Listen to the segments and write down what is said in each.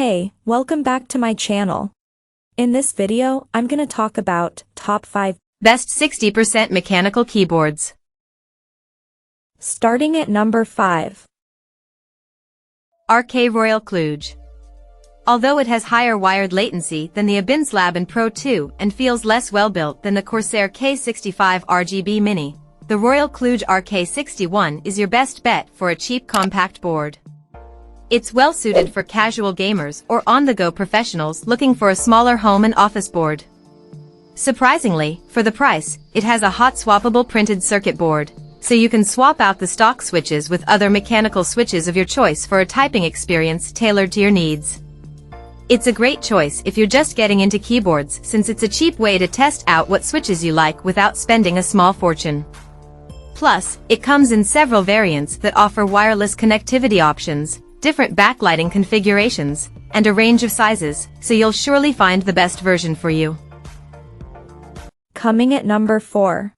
Hey, welcome back to my channel. In this video, I'm gonna talk about top 5 best 60% mechanical keyboards. Starting at number 5. Royal KLUDGE. Although it has higher wired latency than the Slab and Pro 2 and feels less well-built than the Corsair K65 RGB Mini, the Royal KLUDGE RK61 is your best bet for a cheap compact board. It's well-suited for casual gamers or on-the-go professionals looking for a smaller home and office board. Surprisingly, for the price, it has a hot-swappable printed circuit board, so you can swap out the stock switches with other mechanical switches of your choice for a typing experience tailored to your needs. It's a great choice if you're just getting into keyboards, since it's a cheap way to test out what switches you like without spending a small fortune. Plus, it comes in several variants that offer wireless connectivity options, different backlighting configurations, and a range of sizes, so you'll surely find the best version for you. Coming at number 4.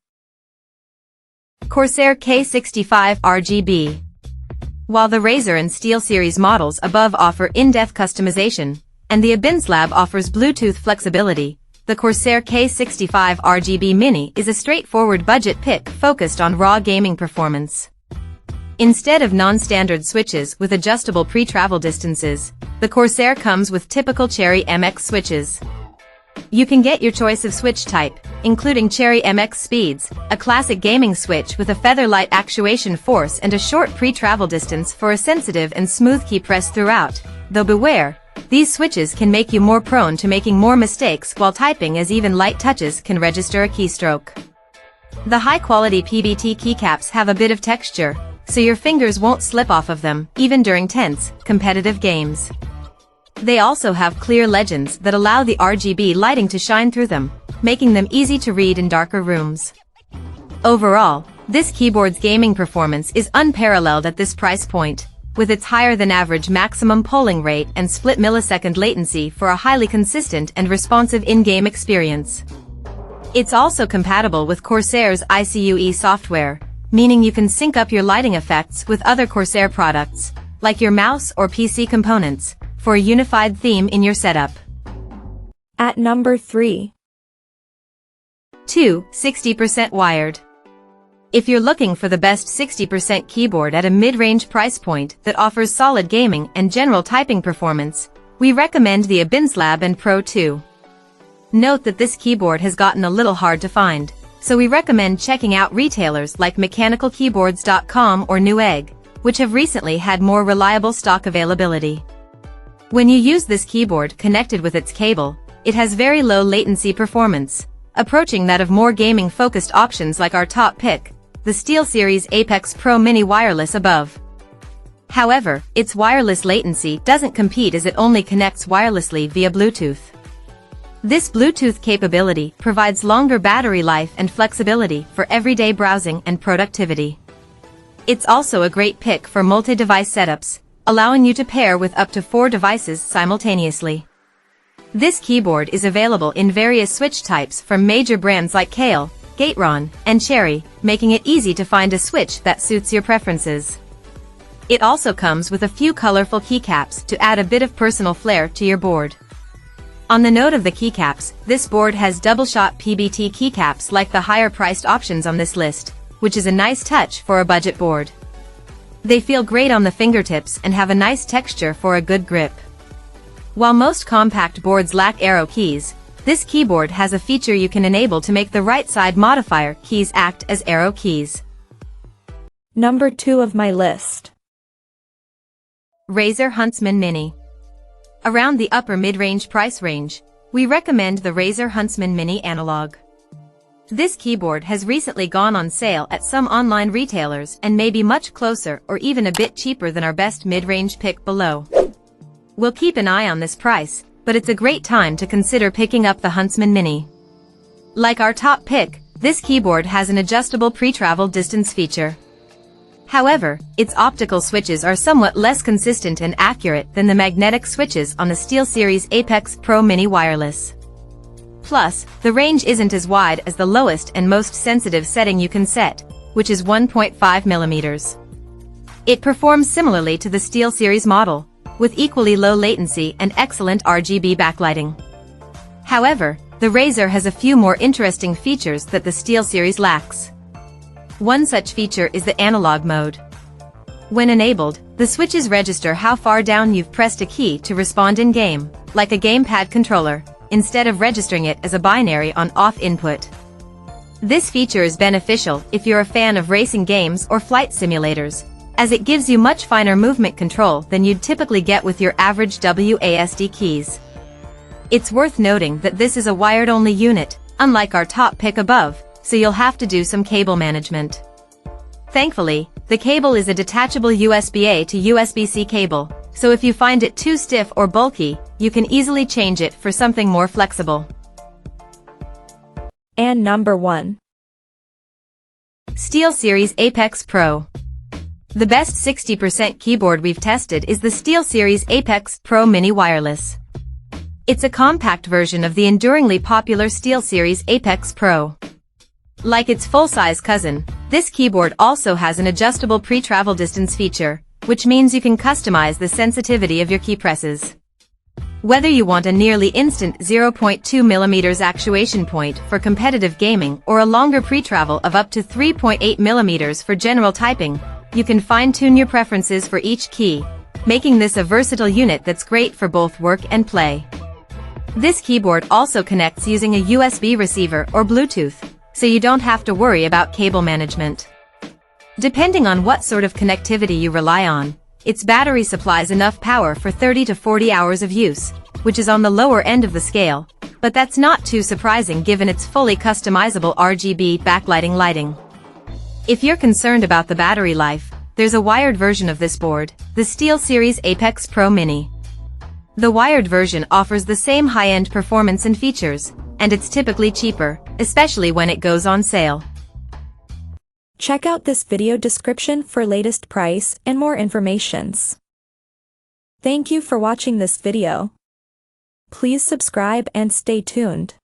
Corsair K65 RGB. While the Razer and SteelSeries models above offer in-depth customization, and the Slab offers Bluetooth flexibility, the Corsair K65 RGB Mini is a straightforward budget pick focused on raw gaming performance. Instead of non-standard switches with adjustable pre-travel distances, the Corsair comes with typical Cherry MX switches. You can get your choice of switch type, including Cherry MX Speeds, a classic gaming switch with a featherlight actuation force and a short pre-travel distance for a sensitive and smooth key press throughout, though beware, these switches can make you more prone to making more mistakes while typing, as even light touches can register a keystroke. The high-quality PBT keycaps have a bit of texture, so your fingers won't slip off of them, even during tense, competitive games. They also have clear legends that allow the RGB lighting to shine through them, making them easy to read in darker rooms. Overall, this keyboard's gaming performance is unparalleled at this price point, with its higher-than-average maximum polling rate and split millisecond latency for a highly consistent and responsive in-game experience. It's also compatible with Corsair's ICUE software, meaning you can sync up your lighting effects with other Corsair products, like your mouse or PC components, for a unified theme in your setup. At number 3. 60% wired. If you're looking for the best 60% keyboard at a mid-range price point that offers solid gaming and general typing performance, we recommend the Slab and Pro 2. Note that this keyboard has gotten a little hard to find, so we recommend checking out retailers like mechanicalkeyboards.com or Newegg, which have recently had more reliable stock availability. When you use this keyboard connected with its cable, it has very low latency performance, approaching that of more gaming-focused options like our top pick, the SteelSeries Apex Pro Mini Wireless above. However, its wireless latency doesn't compete, as it only connects wirelessly via Bluetooth. This Bluetooth capability provides longer battery life and flexibility for everyday browsing and productivity. It's also a great pick for multi-device setups, allowing you to pair with up to 4 devices simultaneously. This keyboard is available in various switch types from major brands like KLUDGE, Gateron, and Cherry, making it easy to find a switch that suits your preferences. It also comes with a few colorful keycaps to add a bit of personal flair to your board. On the note of the keycaps, this board has double-shot PBT keycaps like the higher-priced options on this list, which is a nice touch for a budget board. They feel great on the fingertips and have a nice texture for a good grip. While most compact boards lack arrow keys, this keyboard has a feature you can enable to make the right-side modifier keys act as arrow keys. Number 2 of my list. Razer Huntsman Mini. Around the upper mid-range price range, we recommend the Razer Huntsman Mini Analog. This keyboard has recently gone on sale at some online retailers and may be much closer or even a bit cheaper than our best mid-range pick below. We'll keep an eye on this price, but it's a great time to consider picking up the Huntsman Mini. Like our top pick, this keyboard has an adjustable pre-travel distance feature. However, its optical switches are somewhat less consistent and accurate than the magnetic switches on the SteelSeries Apex Pro Mini Wireless. Plus, the range isn't as wide as the lowest and most sensitive setting you can set, which is 1.5 mm. It performs similarly to the SteelSeries model, with equally low latency and excellent RGB backlighting. However, the Razer has a few more interesting features that the SteelSeries lacks. One such feature is the analog mode. When enabled, the switches register how far down you've pressed a key to respond in-game, like a gamepad controller, instead of registering it as a binary on off input. This feature is beneficial if you're a fan of racing games or flight simulators, as it gives you much finer movement control than you'd typically get with your average WASD keys. It's worth noting that this is a wired-only unit, unlike our top pick above, so you'll have to do some cable management. Thankfully, the cable is a detachable USB-A to USB-C cable, so if you find it too stiff or bulky, you can easily change it for something more flexible. And number 1. SteelSeries Apex Pro. The best 60% keyboard we've tested is the SteelSeries Apex Pro Mini Wireless. It's a compact version of the enduringly popular SteelSeries Apex Pro. Like its full-size cousin, this keyboard also has an adjustable pre-travel distance feature, which means you can customize the sensitivity of your key presses. Whether you want a nearly instant 0.2mm actuation point for competitive gaming or a longer pre-travel of up to 3.8mm for general typing, you can fine-tune your preferences for each key, making this a versatile unit that's great for both work and play. This keyboard also connects using a USB receiver or Bluetooth, so you don't have to worry about cable management. Depending on what sort of connectivity you rely on, its battery supplies enough power for 30 to 40 hours of use, which is on the lower end of the scale, but that's not too surprising given its fully customizable RGB backlighting lighting. If you're concerned about the battery life, there's a wired version of this board, the SteelSeries Apex Pro Mini. The wired version offers the same high-end performance and features, and it's typically cheaper, especially when it goes on sale. Check out this video description for latest price and more informations. Thank you for watching this video. Please subscribe and stay tuned.